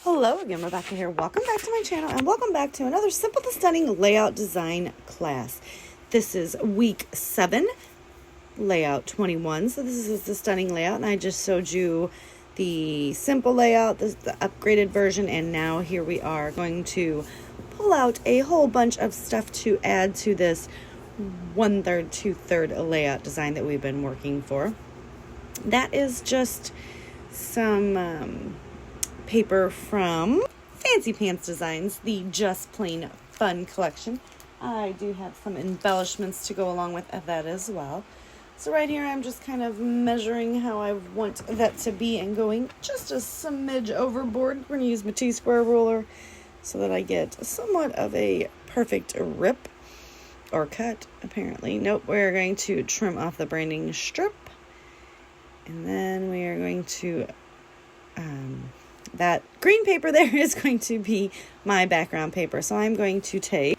Hello again, Rebecca here. Welcome back to my channel and welcome back to another Simple to Stunning layout design class. This is week 7, layout 21. So this is the stunning layout, and I just showed you the simple layout, the upgraded version, and now here we are going to pull out a whole bunch of stuff to add to this 1/3, 2/3 layout design that we've been working for. That is just some paper from Fancy Pants Designs, the Just Plain Fun collection. I do have some embellishments to go along with that as well. So right here I'm just kind of measuring how I want that to be and going just a smidge overboard. We're going to use my T-square ruler so that I get somewhat of a perfect rip or cut, apparently. Nope, we're going to trim off the branding strip, and then we are going to that green paper there is going to be my background paper. So I'm going to take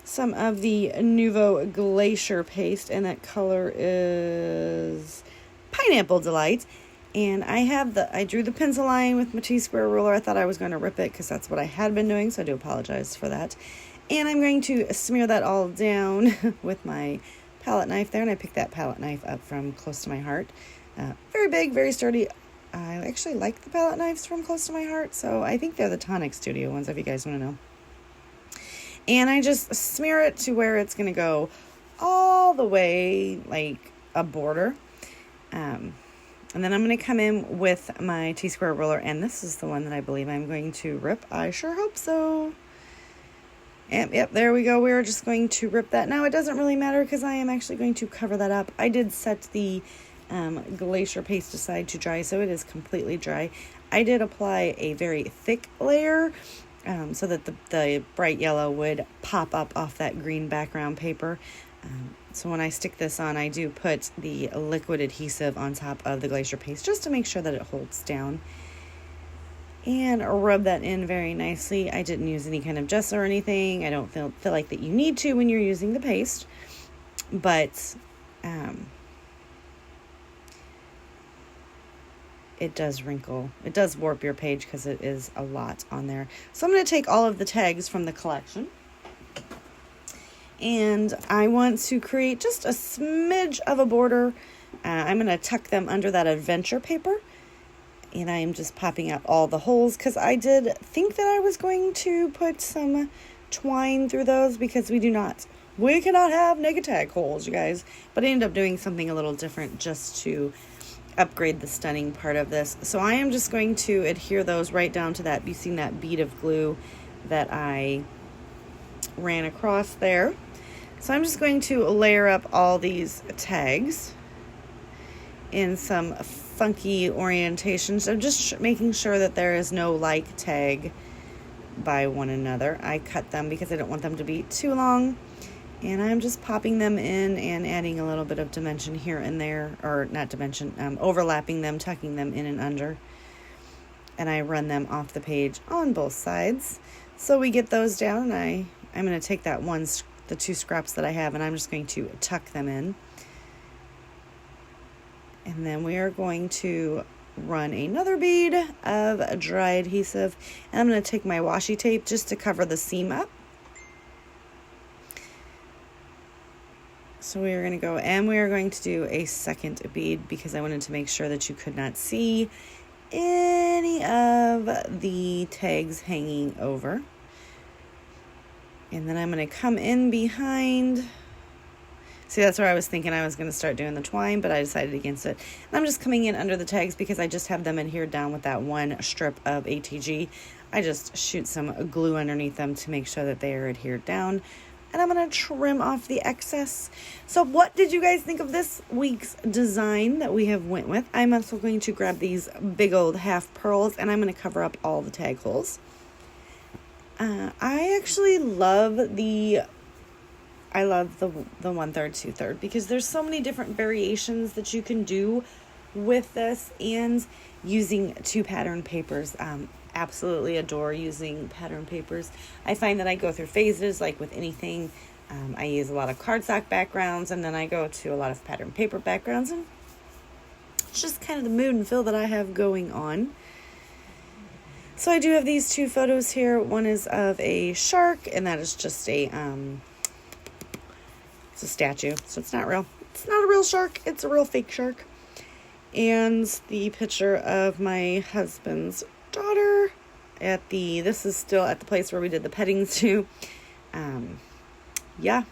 some of the Nouveau Glacier paste, and that color is Pineapple Delight. And I drew the pencil line with my T-square ruler. I thought I was going to rip it because that's what I had been doing, so I do apologize for that. And I'm going to smear that all down with my palette knife there, and I picked that palette knife up from Close to My Heart. Very big, very sturdy. I actually like the palette knives from Close to My Heart, so I think they're the Tonic Studio ones, if you guys want to know. And I just smear it to where it's going to go all the way like a border. And then I'm going to come in with my T-square ruler, and this is the one that I believe I'm going to rip. I sure hope so. Yep, there we go. We're just going to rip that. Now, it doesn't really matter because I am actually going to cover that up. I did set the glacier paste aside to dry, so it is completely dry. I did apply a very thick layer so that the bright yellow would pop up off that green background paper. So when I stick this on, I do put the liquid adhesive on top of the glacier paste just to make sure that it holds down, and rub that in very nicely. I didn't use any kind of gesso or anything. I don't feel like that you need to when you're using the paste, but it does wrinkle. It does warp your page because it is a lot on there. So I'm going to take all of the tags from the collection, and I want to create just a smidge of a border. I'm going to tuck them under that adventure paper, and I am just popping out all the holes because I did think that I was going to put some twine through those because we cannot have naked tag holes, you guys. But I ended up doing something a little different just to upgrade the stunning part of this. So I am just going to adhere those right down to that. You seen that bead of glue that I ran across there. So I'm just going to layer up all these tags in some funky orientations. I'm just making sure that there is no like tag by one another. I cut them because I don't want them to be too long. And I'm just popping them in and adding a little bit of dimension here and there, or not dimension, overlapping them, tucking them in and under. And I run them off the page on both sides. So we get those down, and I'm going to take the 2 scraps that I have, and I'm just going to tuck them in. And then we are going to run another bead of dry adhesive, and I'm going to take my washi tape just to cover the seam up. So we are going to go, and we are going to do a second bead because I wanted to make sure that you could not see any of the tags hanging over. And then I'm going to come in behind. See, that's where I was thinking I was going to start doing the twine, but I decided against it. And I'm just coming in under the tags because I just have them adhered down with that one strip of ATG. I just shoot some glue underneath them to make sure that they are adhered down. And I'm going to trim off the excess. So what did you guys think of this week's design that we have went with? I'm also going to grab these big old half pearls, and I'm going to cover up all the tag holes. I actually love the 1/3, 2/3 because there's so many different variations that you can do with this, and using 2 pattern papers. Absolutely adore using pattern papers. I find that I go through phases, like with anything. I use a lot of cardstock backgrounds, and then I go to a lot of pattern paper backgrounds, and it's just kind of the mood and feel that I have going on. So I do have these two photos here. One is of a shark, and that is just a it's a statue, so it's not real. It's not a real shark. It's a real fake shark. And the picture of my husband's daughter this is still at the place where we did the petting zoo. Yeah.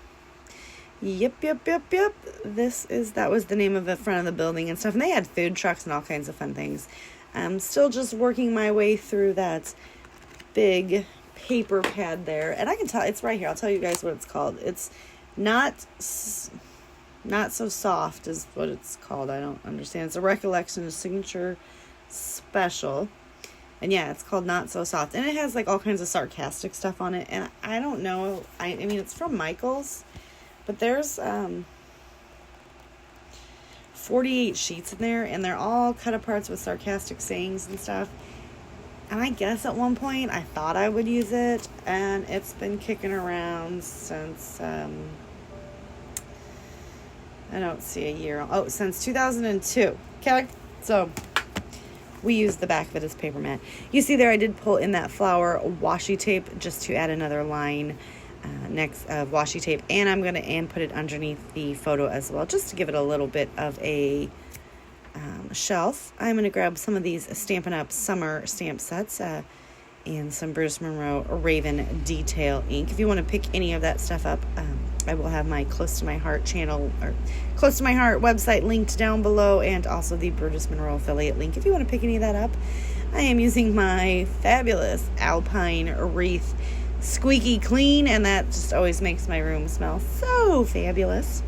Yep. That was the name of the front of the building and stuff. And they had food trucks and all kinds of fun things. I'm still just working my way through that big paper pad there. And I can tell, it's right here. I'll tell you guys what it's called. It's not so soft is what it's called. I don't understand. It's a recollection, a signature special. And yeah, it's called Not So Soft. And it has like all kinds of sarcastic stuff on it. And I don't know. I mean, it's from Michael's. But there's 48 sheets in there, and they're all cut aparts with sarcastic sayings and stuff. And I guess at one point I thought I would use it, and it's been kicking around since, I don't see a year. Oh, since 2002. Okay, so we used the back of it as paper mat. You see there I did pull in that flower washi tape just to add another line next washi tape, and I'm going to put it underneath the photo as well, just to give it a little bit of a shelf. I'm going to grab some of these Stampin' Up! Summer stamp sets and some Bruce Monroe Raven Detail ink. If you want to pick any of that stuff up, I will have my Close to My Heart channel, or Close to My Heart website linked down below, and also the Bruce Monroe affiliate link if you want to pick any of that up. I am using my fabulous Alpine Wreath Squeaky Clean, and that just always makes my room smell so fabulous.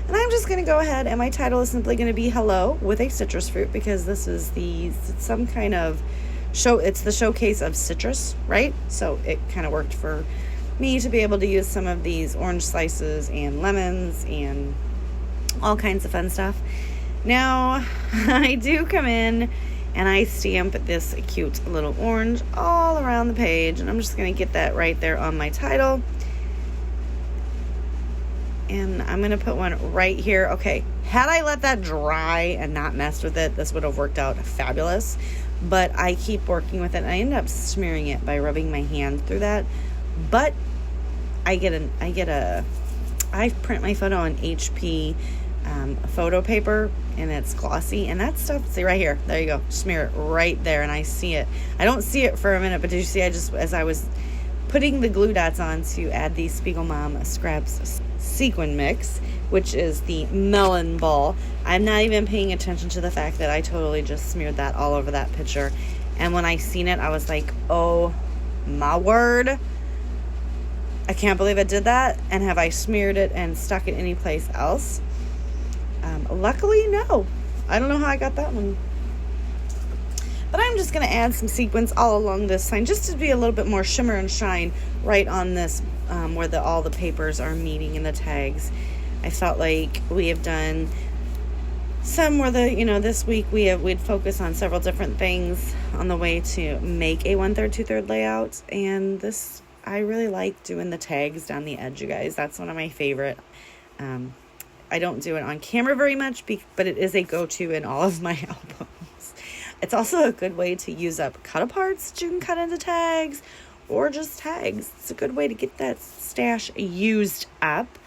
And I'm just going to go ahead, and my title is simply going to be Hello with a Citrus Fruit, because this is some kind of show. It's the showcase of citrus, right? So it kind of worked for me to be able to use some of these orange slices and lemons and all kinds of fun stuff. Now, I do come in and I stamp this cute little orange all around the page, and I'm just going to get that right there on my title. And I'm going to put one right here. Okay, had I let that dry and not messed with it, this would have worked out fabulous. But I keep working with it, and I end up smearing it by rubbing my hand through that. But I print my photo on HP photo paper, and it's glossy, and that stuff, see right here, there you go, smear it right there, and I see it. I don't see it for a minute, but did you see, as I was putting the glue dots on to add the Spiegel Mom Scraps Sequin Mix, which is the melon ball, I'm not even paying attention to the fact that I totally just smeared that all over that picture. And when I seen it, I was like, oh my word, I can't believe I did that. And have I smeared it and stuck it any place else? Luckily, no. I don't know how I got that one. But I'm just going to add some sequins all along this sign, just to be a little bit more shimmer and shine right on this, where all the papers are meeting in the tags. I felt like we have done some where this week we'd focus on several different things on the way to make a 1/3, 2/3 layout. And this, I really like doing the tags down the edge, you guys. That's one of my favorite. I don't do it on camera very much, but it is a go-to in all of my albums. It's also a good way to use up cut-aparts that you can cut into tags, or just tags. It's a good way to get that stash used up.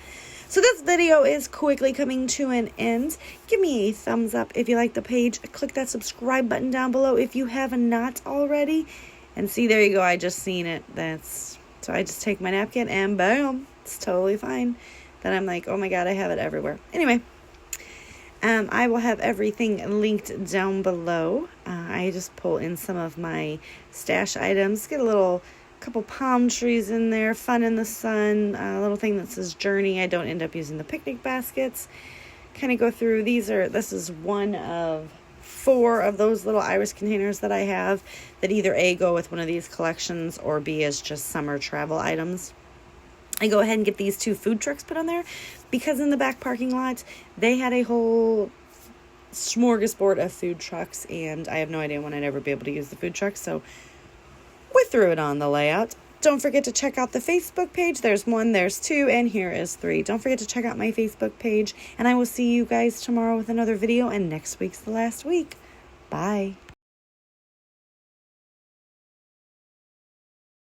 So this video is quickly coming to an end. Give me a thumbs up if you like the page. Click that subscribe button down below if you have not already. And see, there you go. I just seen it. So I just take my napkin and boom, it's totally fine. Then I'm like, oh my God, I have it everywhere. Anyway, I will have everything linked down below. I just pull in some of my stash items. Get a couple palm trees in there, fun in the sun, a little thing that says journey. I don't end up using the picnic baskets. Kind of go through. This is one of 4 of those little iris containers that I have that either A, go with one of these collections, or B, is just summer travel items. I go ahead and get these 2 food trucks put on there because in the back parking lot, they had a whole smorgasbord of food trucks, and I have no idea when I'd ever be able to use the food trucks, so we threw it on the layout. Don't forget to check out the Facebook page. There's 1, there's 2, and here is 3. Don't forget to check out my Facebook page, and I will see you guys tomorrow with another video, and next week's the last week. Bye.